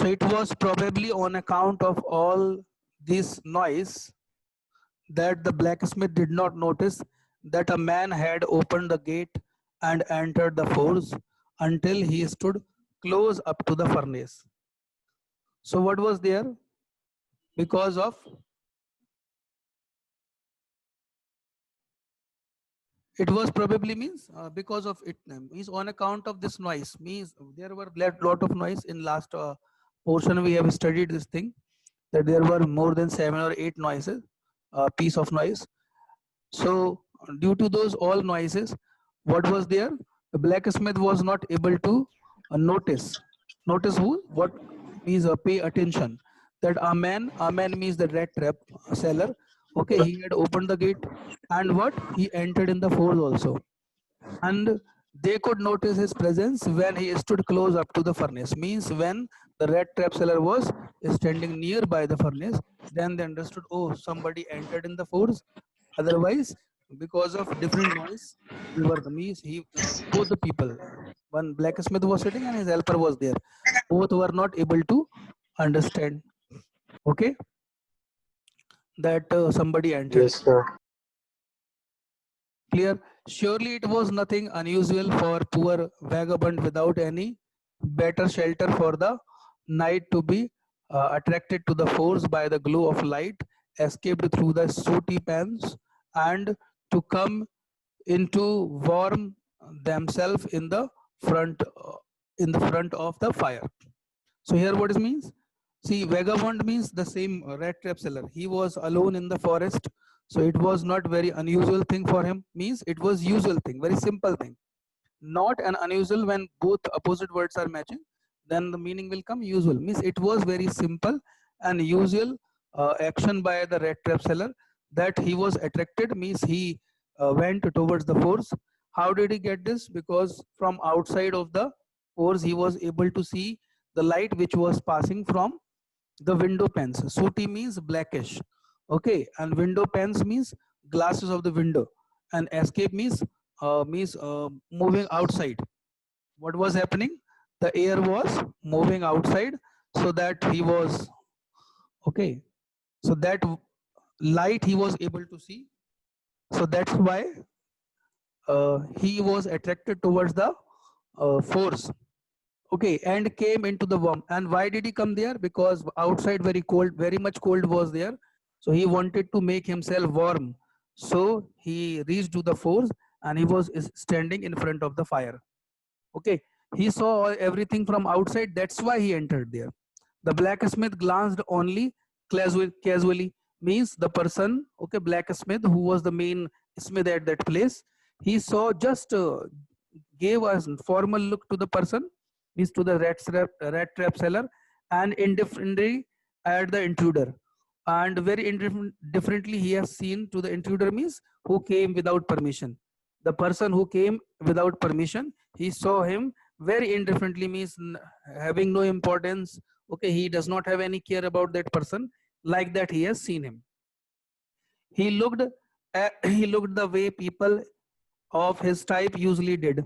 So it was probably on account of all this noise that the blacksmith did not notice that a man had opened the gate and entered the forge until he stood close up to the furnace. So what was there? Because of it was probably means because of it means on account of this noise means there were lot of noise in last portion we have studied this thing that there were more than 7 or 8 noises piece of noise. So due to those all noises, what was there? The blacksmith was not able to notice. Notice who? What means pay attention. That a man means the rat trap seller. Okay, he had opened the gate and what? He entered in the fold also. And they could notice his presence when he stood close up to the furnace. Means when the rat trap seller was standing nearby the furnace, then they understood, oh, somebody entered in the forge. Otherwise, because of different noise, they were the means he both the people, one blacksmith was sitting and his helper was there. Both were not able to understand. Okay, that somebody entered. Yes, sir. Clear? Surely it was nothing unusual for poor vagabond without any better shelter for the night to be attracted to the force by the glow of light escaped through the sooty pans and to come into warm themselves in the front of the fire. So here what it means? See, vagabond means the same rat trap seller. He was alone in the forest, so it was not very unusual thing for him. Means it was usual thing, very simple thing. Not an unusual when both opposite words are matching. Then the meaning will come usual. Means it was very simple and usual action by the rat trap seller that he was attracted. Means he went towards the force. How did he get this? Because from outside of the force he was able to see the light which was passing from the window panes. Sooty means blackish. Okay, and window panes means glasses of the window. And escape means moving outside. What was happening? The air was moving outside, so that he was okay. So that light he was able to see. So that's why he was attracted towards the force. Okay, and came into the warm. And why did he come there? Because outside very cold, very much cold was there. So he wanted to make himself warm. So he reached to the force and he was standing in front of the fire. Okay, he saw everything from outside. That's why he entered there. The blacksmith glanced only casually, means the person, okay, blacksmith who was the main smith at that place. He saw just gave a formal look to the person, means to the rat trap seller, and indifferently at the intruder. And very indifferently he has seen to the intruder, means who came without permission. The person who came without permission, he saw him very indifferently, means having no importance. Okay, he does not have any care about that person, like that he has seen him. He looked he looked the way people of his type usually did.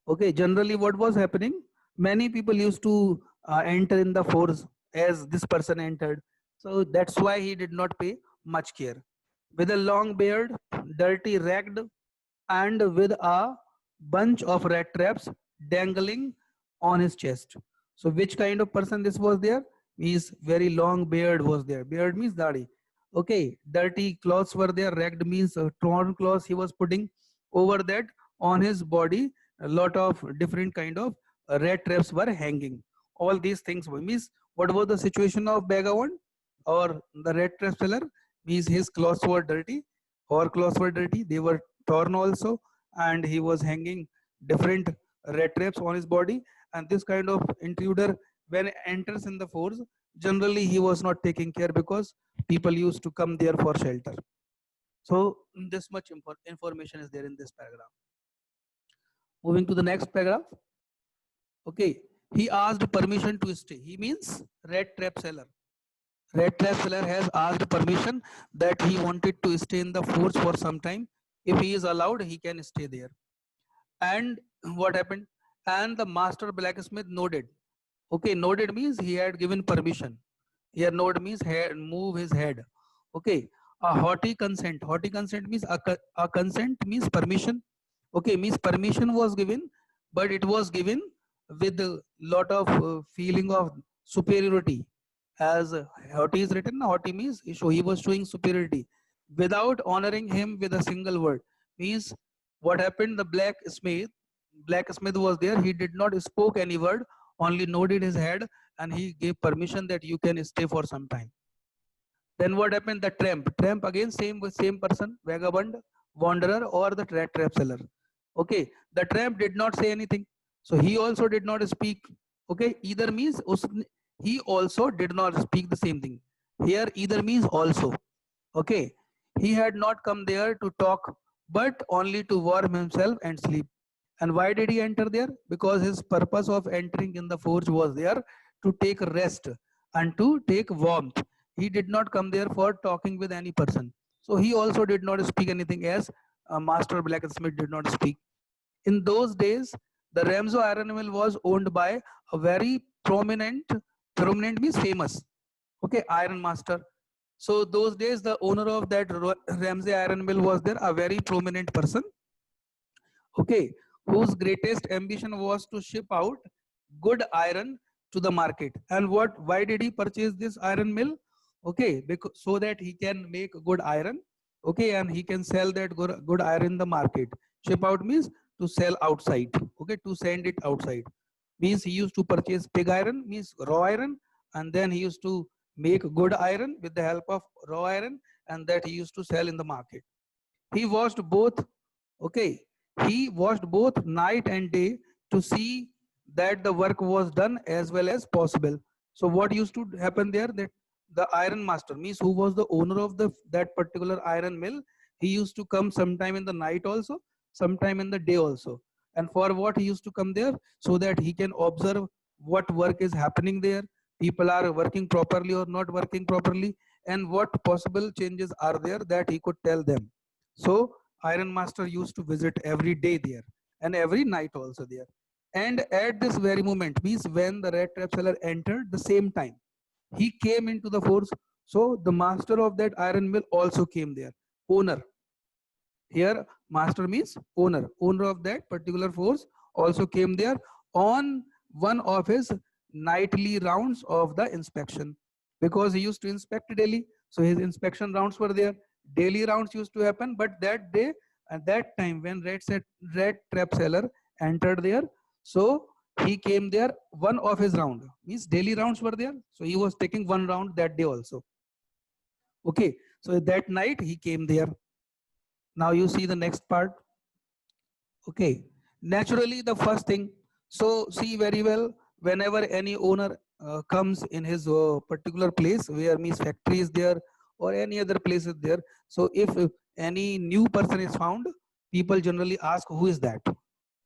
Okay, generally what was happening, many people used to enter in the force as this person entered. So that's why he did not pay much care. With a long beard, dirty ragged, and with a bunch of rat traps dangling on his chest. So which kind of person this was there? Means very long beard was there. Beard means dadi. Okay, dirty clothes were there. Ragged means torn clothes he was putting over that. On his body a lot of different kind of rat traps were hanging. All these things means what was the situation of vagabond or the rat trap seller? Means his clothes were dirty, or clothes were dirty, they were torn also, and he was hanging different rat traps on his body. And this kind of intruder when enters in the force, generally he was not taking care because people used to come there for shelter. So this much information is there in this paragraph. Moving to the next paragraph. Okay, he asked permission to stay. He means rat trap seller. Rat trap seller has asked permission that he wanted to stay in the force for some time. If he is allowed, he can stay there. And what happened? And the master blacksmith nodded. Okay, nodded means he had given permission. Here nod means head, move his head. Okay, a haughty consent. Haughty consent means a consent means permission. Okay, means permission was given, but it was given with a lot of feeling of superiority. As haughty is written, haughty means he was showing superiority without honoring him with a single word. Means what happened? The blacksmith was there. He did not spoke any word, only nodded his head, and he gave permission that you can stay for some time. Then what happened? The tramp again, same person, vagabond, wanderer, or the trap seller. Okay, the tramp did not say anything, so he also did not speak. Okay, either means he also did not speak the same thing. Here either means also. Okay, he had not come there to talk, but only to warm himself and sleep. And why did he enter there? Because his purpose of entering in the forge was there to take rest and to take warmth. He did not come there for talking with any person. So he also did not speak anything, as Master Blacksmith did not speak. In those days, the Ramsey iron mill was owned by a very prominent means famous, okay, iron master. So those days, the owner of that Ramsey iron mill was there, a very prominent person, okay, whose greatest ambition was to ship out good iron to the market. And why did he purchase this iron mill? Okay, because so that he can make good iron, okay, and he can sell that good iron in the market. Ship out means to sell outside, okay, to send it outside. Means he used to purchase pig iron, means raw iron, and then he used to make good iron with the help of raw iron, and that he used to sell in the market. He watched both, okay, he watched both night and day to see that the work was done as well as possible. So what used to happen there, that the iron master, means who was the owner of the that particular iron mill, he used to come sometime in the night also, sometime in the day also. And for what he used to come there? So that he can observe what work is happening there, people are working properly or not working properly, and what possible changes are there, that he could tell them. So Iron Master used to visit every day there and every night also there. And at this very moment, means when the red trap seller entered the same time, he came into the force. So the master of that iron mill also came there. Owner. Here, master means owner. Owner of that particular force also came there on one of his nightly rounds of the inspection, because he used to inspect daily. So his inspection rounds were there. Daily rounds used to happen, but that day, at that time when red trap seller entered there, so he came there one of his round, means daily rounds were there. So he was taking one round that day also. Okay, so that night he came there. Now you see the next part. Okay, naturally the first thing, so see very well, whenever any owner comes in his particular place where means factory is there or any other place is there, so if any new person is found, people generally ask who is that.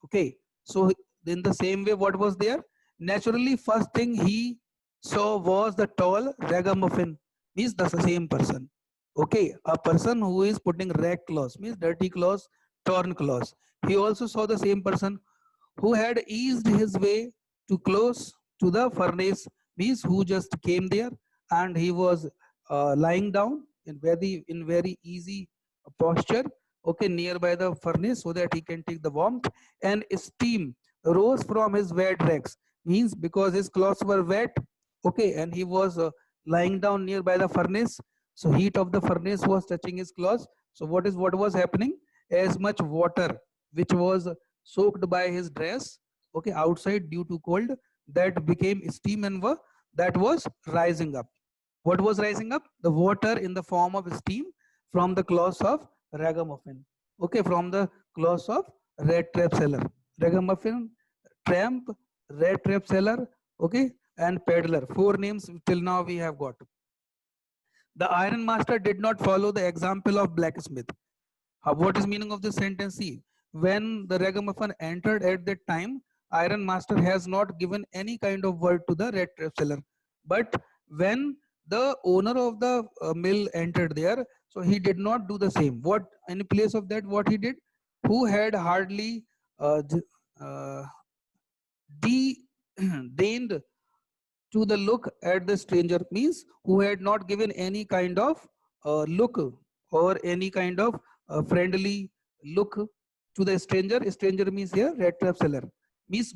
Okay, so in the same way, what was there? Naturally, first thing he saw was the tall ragamuffin, means the same person. Okay, a person who is putting rag clothes, means dirty clothes, torn clothes. He also saw the same person who had eased his way to close to the furnace, means who just came there and he was lying down in very easy posture, okay, nearby the furnace, so that he can take the warmth. And steam rose from his wet rags, means because his clothes were wet, okay, and he was lying down nearby the furnace, so heat of the furnace was touching his clothes. So what was happening? As much water which was soaked by his dress, okay, outside due to cold, that became steam, and that was rising up. What was rising up? The water in the form of steam from the clothes of ragamuffin, okay, from the clothes of red trap seller. Ragamuffin, tramp, red trap seller, okay, and peddler. Four names till now we have got. The iron master did not follow the example of blacksmith. What is meaning of this sentence? See, when the ragamuffin entered at that time, iron master has not given any kind of word to the red trap seller. But when the owner of the mill entered there, so he did not do the same. What in place of that, what he did? Who had hardly uh, uh, de- deigned to the look at the stranger, means who had not given any kind of look or any kind of friendly look to the stranger. Stranger means here rat trap seller, means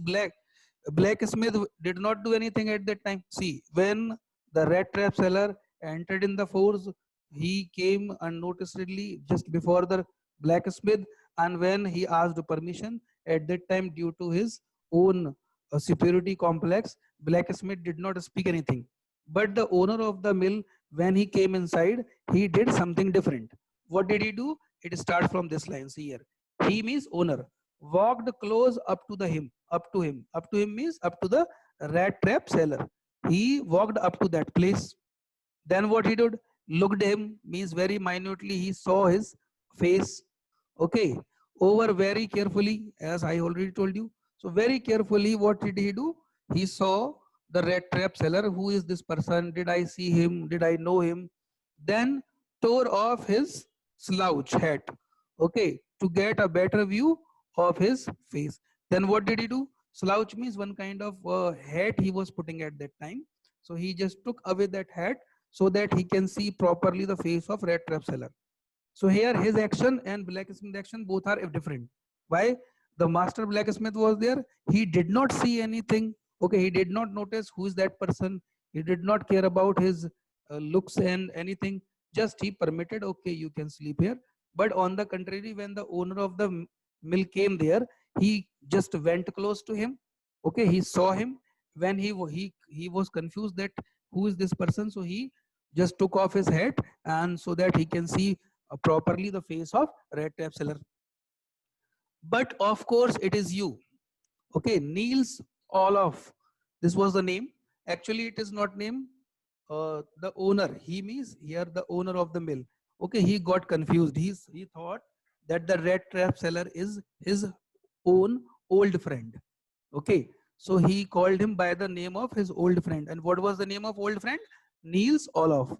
blacksmith did not do anything at that time. See, when the rat trap seller entered in the force, he came unnoticeably just before the blacksmith, and when he asked permission at that time, due to his own security complex, blacksmith did not speak anything. But the owner of the mill, when he came inside, he did something different. What did he do? It starts from this line. See here. He means owner walked close up to him means up to the rat trap seller. He walked up to that place. Then what he did? Looked him means very minutely. He saw his face. Okay. Over very carefully, as I already told you. So very carefully, what did he do? He saw the rat trap seller. Who is this person? Did I see him? Did I know him? Then tore off his slouch hat. Okay. To get a better view of his face. Then what did he do? Slouch means one kind of hat he was putting at that time. So he just took away that hat so that he can see properly the face of rat trap seller. So here his action and blacksmith action both are different. Why? The master blacksmith was there. He did not see anything. Okay, he did not notice who is that person. He did not care about his looks and anything. Just he permitted, okay, you can sleep here. But on the contrary, when the owner of the mill came there, he just went close to him. Okay, he saw him. When he was confused that who is this person, so he just took off his hat, and so that he can see properly the face of rat trap seller. But of course it is you. Okay, Niels Olof, this was the name. Actually it is not name. The owner, he means here the owner of the mill. Okay, he got confused. He thought that the rat trap seller is his own old friend. Okay, so he called him by the name of his old friend. And what was the name of old friend? Niels Olof.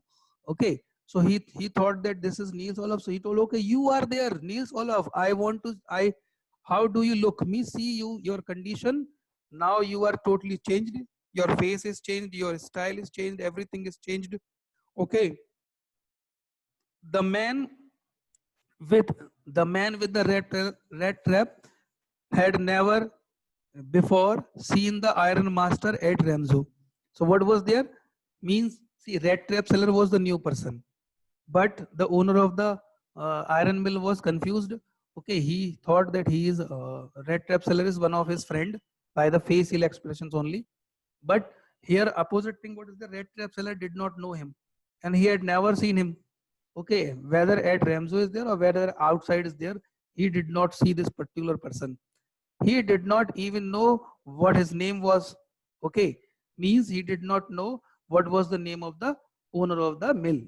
Okay, so he thought that this is Niels Olof. So he told, okay, you are there, Niels Olof. How do you look? Me see you, your condition. Now you are totally changed. Your face is changed. Your style is changed. Everything is changed. Okay. The man with the rat trap had never before seen the iron master at Ramzo. So what was there? Means, see, rat trap seller was the new person, but the owner of the iron mill was confused. Okay, he thought that he is rat trap seller is one of his friend by the facial expressions only. But here opposite thing, what is the rat trap seller did not know him, and he had never seen him. Okay, whether at Ramzo is there or whether outside is there, he did not see this particular person. He did not even know what his name was. Okay, means he did not know what was the name of the owner of the mill.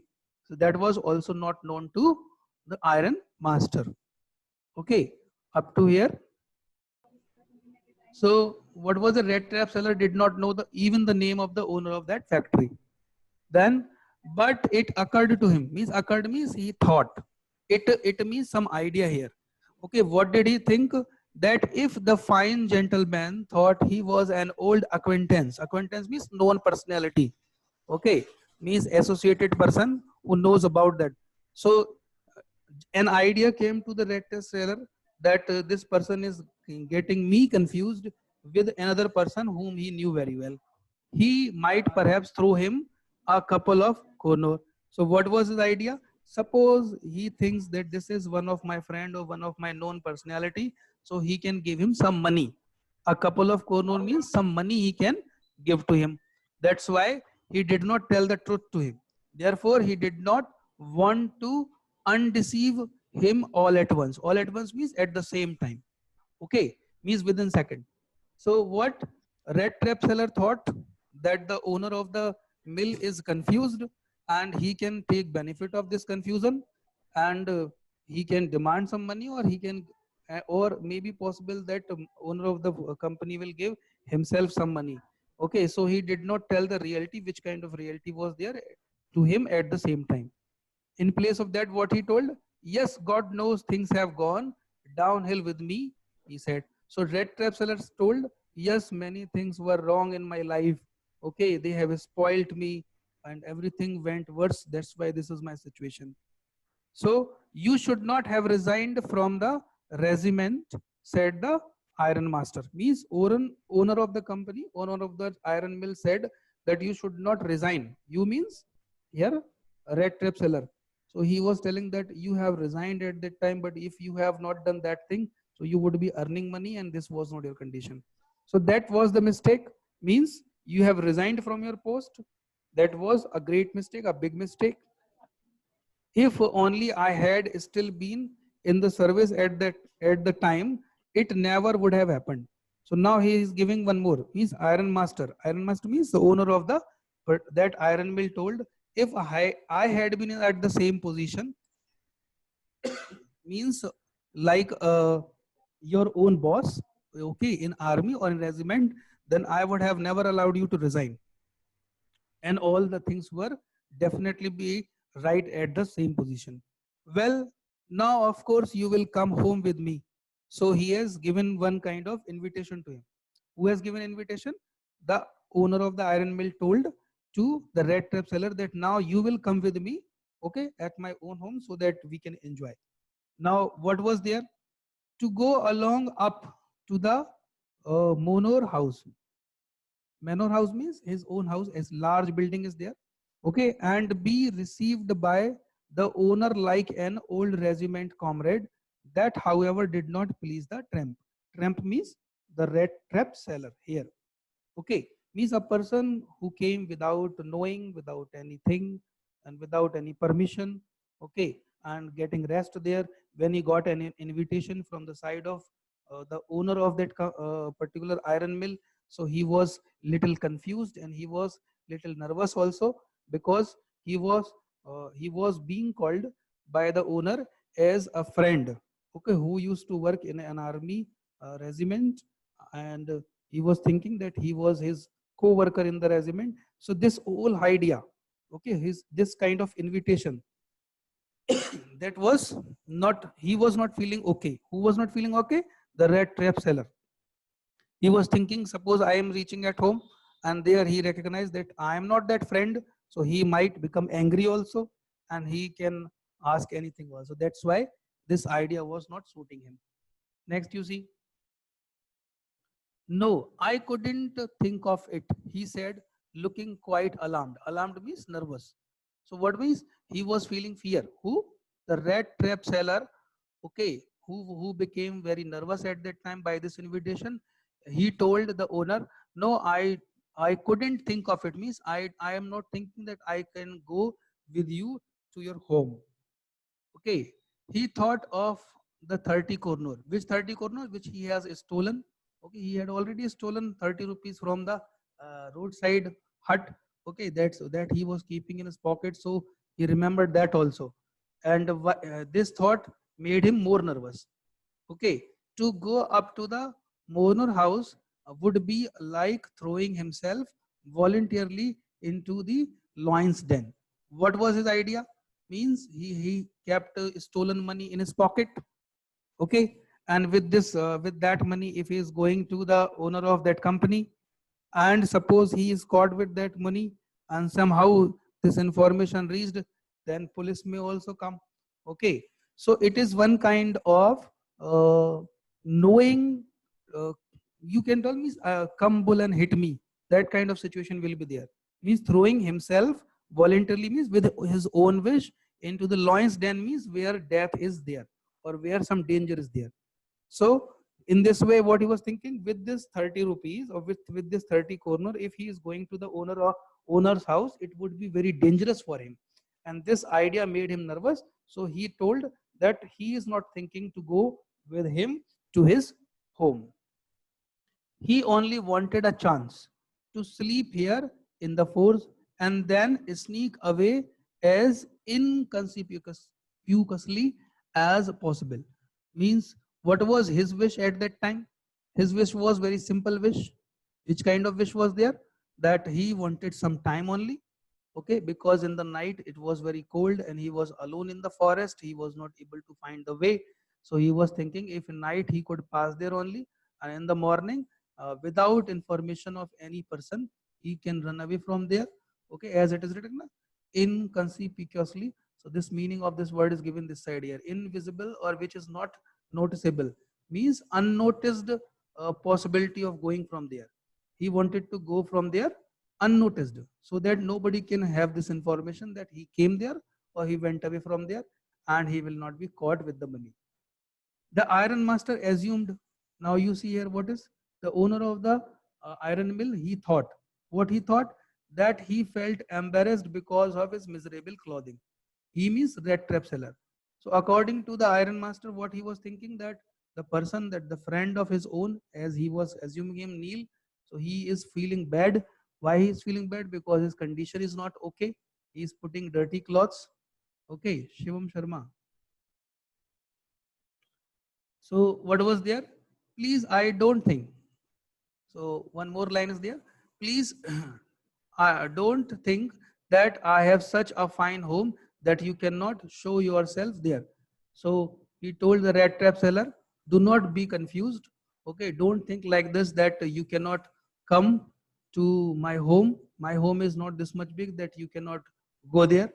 So that was also not known to the iron master. Okay, up to here. So what was the red trap seller did not know even the name of the owner of that factory. Then, but it occurred to him, means occurred means he thought. It means some idea here. Okay, what did he think? That if the fine gentleman thought he was an old acquaintance means known personality. Okay, means associated person who knows about that. So an idea came to the red test seller that this person is getting me confused with another person whom he knew very well. He might perhaps throw him a couple of kono. So what was his idea? Suppose he thinks that this is one of my friend or one of my known personality, so he can give him some money. A couple of kono means some money he can give to him. That's why he did not tell the truth to him. Therefore, he did not want to undeceive him all at once. All at once means at the same time. Okay, means within second. So what red trap seller thought that the owner of the mill is confused and he can take benefit of this confusion, and he can demand some money, or he can or maybe possible that owner of the company will give himself some money. Okay, so he did not tell the reality, which kind of reality was there to him at the same time. In place of that, what he told, yes, God knows things have gone downhill with me, he said. So red trap sellers told, yes, many things were wrong in my life. Okay, they have spoilt me and everything went worse. That's why this is my situation. So you should not have resigned from the regiment, said the iron master. Means owner of the company, owner of the iron mill said that you should not resign. You means here red trap seller. So he was telling that you have resigned at that time, but if you have not done that thing, so you would be earning money and this was not your condition. So that was the mistake. Means you have resigned from your post. That was a great mistake, a big mistake. If only I had still been in the service at the time, it never would have happened. So now he is giving one more. He's iron master. Iron master means the owner of the, but that iron mill told, if I had been at the same position, means like your own boss, okay, in army or in regiment, then I would have never allowed you to resign, and all the things were definitely be right at the same position. Well, now of course you will come home with me. So he has given one kind of invitation to him. Who has given invitation? The owner of the iron mill told to the red trap seller that now you will come with me, okay, at my own home so that we can enjoy. Now what was there? To go along up to the Monor house. Manor house means his own house, as large building is there, okay, and be received by the owner like an old regiment comrade. That however did not please the tramp. Tramp means the red trap seller here, okay, means a person who came without knowing, without anything and without any permission, okay, and getting rest there. When he got an invitation from the side of the owner of that particular iron mill, so he was little confused and he was little nervous also, because he was being called by the owner as a friend, okay, who used to work in an army regiment, and he was thinking that he was his co-worker in the regiment. So this whole idea, okay, his this kind of invitation, that was not, he was not feeling okay. Who was not feeling okay? The red trap seller. He was thinking, suppose I am reaching at home and there he recognized that I am not that friend, so he might become angry also and he can ask anything also. That's why this idea was not suiting him. Next you see, no, I couldn't think of it, he said, looking quite alarmed. Alarmed means nervous. So what means? He was feeling fear. Who? The red trap seller, okay, who became very nervous at that time by this invitation. He told the owner, no, I couldn't think of it. Means I am not thinking that I can go with you to your home. Okay, he thought of the 30 kornor. Which 30 kornor? Which he has stolen. Okay, he had already stolen 30 rupees from the roadside hut. Okay, that's that he was keeping in his pocket. So he remembered that also, and this thought made him more nervous. Okay, to go up to the Monor house would be like throwing himself voluntarily into the lion's den. What was his idea? Means he kept stolen money in his pocket, okay, and with this with that money, if he is going to the owner of that company, and suppose he is caught with that money and somehow this information reached, then police may also come, okay. So it is one kind of knowing, uh, you can tell me, come bull and hit me, that kind of situation will be there. Means throwing himself voluntarily, means with his own wish, into the lion's den, means where death is there or where some danger is there. So in this way, what he was thinking, with this 30 rupees or with this 30 corner, if he is going to the owner's house, it would be very dangerous for him. And this idea made him nervous. So he told that he is not thinking to go with him to his home. He only wanted a chance to sleep here in the force and then sneak away as inconspicuously as possible. Means what was his wish at that time? His wish was very simple wish. Which kind of wish was there? That he wanted some time only. Okay, because in the night it was very cold and he was alone in the forest. He was not able to find the way. So he was thinking if in night he could pass there only, and in the morning, without information of any person, he can run away from there. Okay, as it is written, inconspicuously. So this meaning of this word is given this side here. Invisible or which is not noticeable means unnoticed possibility of going from there. He wanted to go from there unnoticed so that nobody can have this information that he came there or he went away from there, and he will not be caught with the money. The iron master assumed, now you see here what is the owner of the iron mill, he thought, what he thought, that he felt embarrassed because of his miserable clothing. He means rat trap seller. So according to the iron master, what he was thinking, that the person, that the friend of his own, as he was assuming him Neil, so he is feeling bad. Why he is feeling bad? Because his condition is not okay. He is putting dirty clothes. Okay, Shivam Sharma. So what was there? Please, I don't think. So one more line is there. Please, I don't think that I have such a fine home that you cannot show yourself there. So he told the rat trap seller, do not be confused. Okay, don't think like this, that you cannot come to my home. My home is not this much big that you cannot go there.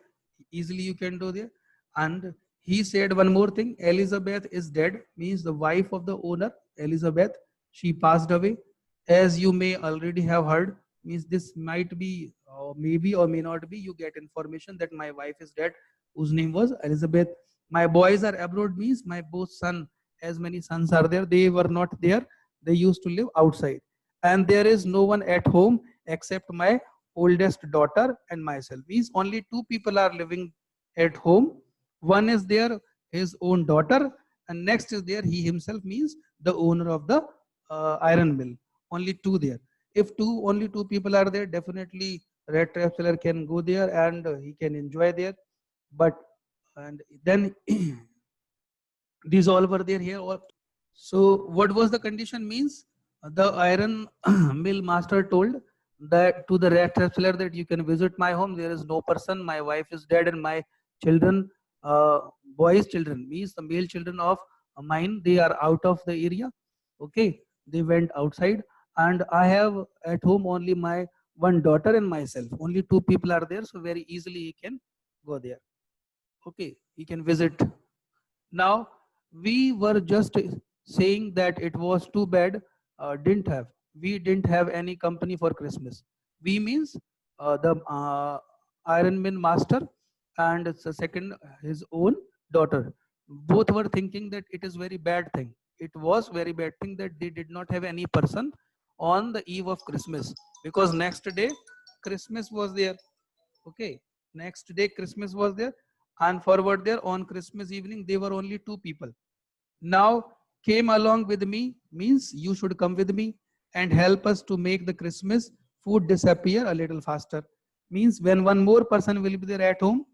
Easily you can go there. And he said one more thing, Elizabeth is dead, means the wife of the owner, Elizabeth, she passed away. As you may already have heard, means this might be maybe or may not be, you get information that my wife is dead, whose name was Elizabeth. My boys are abroad, means my both son, as many sons are there, they were not there, they used to live outside, and there is no one at home except my oldest daughter and myself, means only two people are living at home. One is there, his own daughter, and next is there he himself, means the owner of the iron mill. Only two there. If only two people are there, definitely red trap seller can go there and he can enjoy there. But and then these all were there here. So what was the condition? Means the iron mill master told that to the red trap seller that you can visit my home. There is no person. My wife is dead and my children, boys' children, means the male children of mine, they are out of the area. Okay, they went outside, and I have at home only my one daughter and myself. Only two people are there, so very easily he can go there. Okay, he can visit. Now, we were just saying that it was too bad, we didn't have any company for Christmas. We means the Iron Man master and the second his own daughter. Both were thinking that it is very bad thing. It was very bad thing that they did not have any person on the eve of Christmas, because next day Christmas was there. Okay, next day Christmas was there, and forward there on Christmas evening they were only two people. Now came along with me means you should come with me and help us to make the Christmas food disappear a little faster. Means when one more person will be there at home,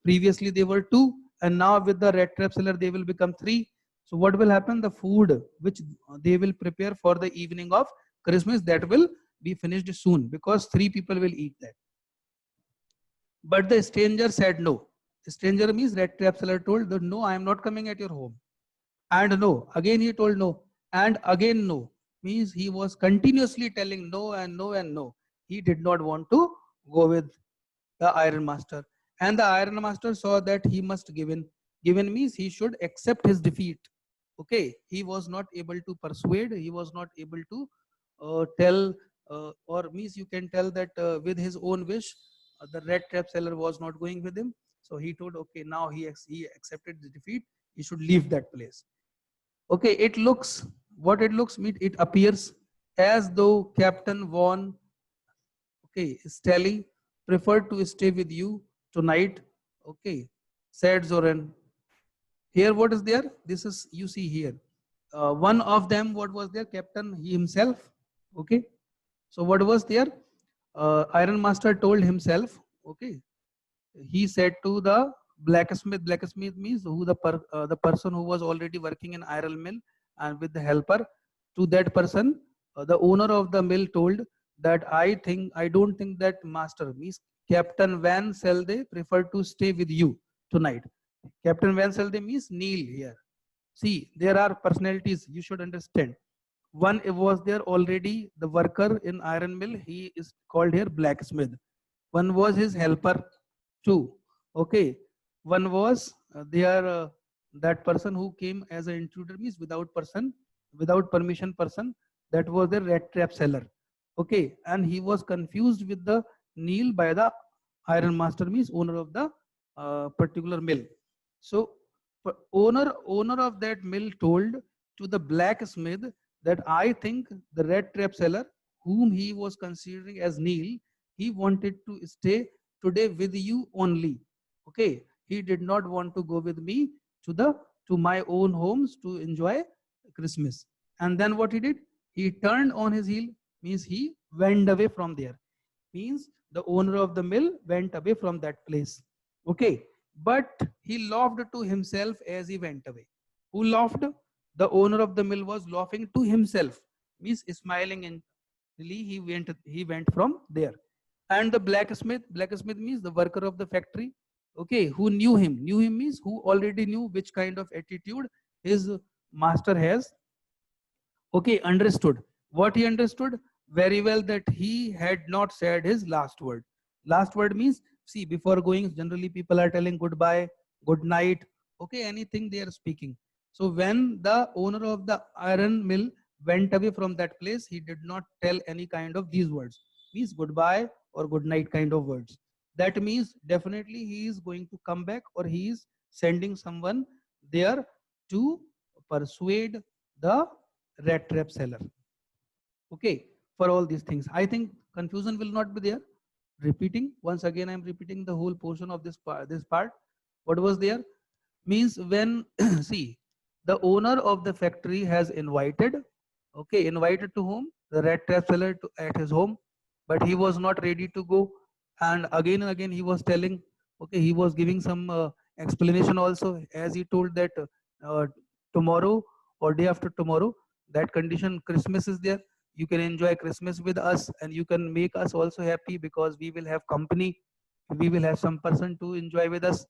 previously they were two, and now with the red trap seller they will become three. So what will happen? The food which they will prepare for the evening of Christmas, that will be finished soon, because three people will eat that. But the stranger said no. Stranger means red trap seller told that no, I am not coming at your home. And no. Again he told no. And again no. Means he was continuously telling no and no and no. He did not want to go with the Iron Master. And the Iron Master saw that he must give in. Given means he should accept his defeat. Okay. He was not able to persuade. He was not able to tell, or means you can tell that with his own wish, the red trap seller was not going with him. So he told, okay, now he accepted the defeat. He should leave that place. Okay, it looks, what it looks, it appears as though Captain Von, okay, Stelly preferred to stay with you tonight. Okay, said Zoran. Here, what is there? This is, you see here. One of them, what was there? Captain, he himself. Okay, so what was there? Iron Master told himself, okay, he said to the blacksmith means who the person who was already working in iron mill, and with the helper, to that person, the owner of the mill told that I don't think that master means Captain Van Selde preferred to stay with you tonight. Captain Van Selde means Neil here. See, there are personalities, you should understand. One was there already, the worker in iron mill, he is called here blacksmith. One was his helper too. Okay. One was there that person who came as an intruder, means without permission person. That was the rat trap seller. Okay. And he was confused with the Neil by the iron master, means owner of the particular mill. So owner of that mill told to the blacksmith that I think the red trap seller, whom he was considering as Neil, he wanted to stay today with you only. Okay, he did not want to go with me to the to my own homes to enjoy Christmas. And then what he did? He turned on his heel, means he went away from there. Means the owner of the mill went away from that place. Okay, but he laughed to himself as he went away. Who laughed? The owner of the mill was laughing to himself, means smiling, and really he went from there. And the blacksmith means the worker of the factory. Okay, who knew him means who already knew which kind of attitude his master has. Okay, understood. What he understood very well, that he had not said his last word. Last word means, see, before going, generally people are telling goodbye, good night, okay, anything they are speaking. So when the owner of the iron mill went away from that place, he did not tell any kind of these words, means goodbye or good night kind of words. That means definitely he is going to come back, or he is sending someone there to persuade the rat trap seller. Okay, for all these things, I think confusion will not be there. Repeating once again, I'm repeating the whole portion of this part. What was there? Means when see, the owner of the factory has invited, okay, invited to whom? The rat trap seller to, at his home, but he was not ready to go. And again he was telling, okay, he was giving some explanation also, as he told that uh, tomorrow or day after tomorrow, that condition Christmas is there, you can enjoy Christmas with us, and you can make us also happy because we will have company, we will have some person to enjoy with us.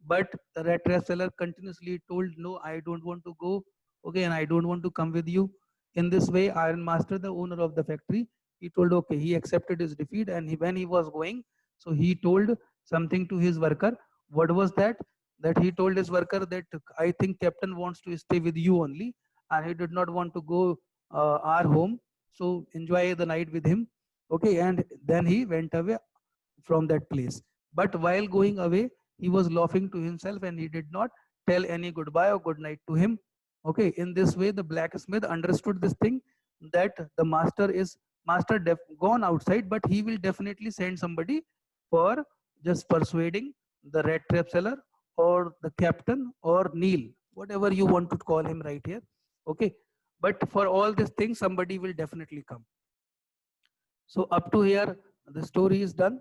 But the rat trap seller continuously told, no, I don't want to go, okay, and I don't want to come with you. In this way, iron master, the owner of the factory, he told, okay, he accepted his defeat. And when he was going, so he told something to his worker. What was that? That he told his worker that I think captain wants to stay with you only, and he did not want to go our home, so enjoy the night with him. Okay, and then he went away from that place. But while going away, he was laughing to himself, and he did not tell any goodbye or good night to him. Okay, in this way, the blacksmith understood this thing, that the gone outside, but he will definitely send somebody for just persuading the red trap seller or the captain or Neil, whatever you want to call him right here. Okay, but for all these things, somebody will definitely come. So up to here, the story is done.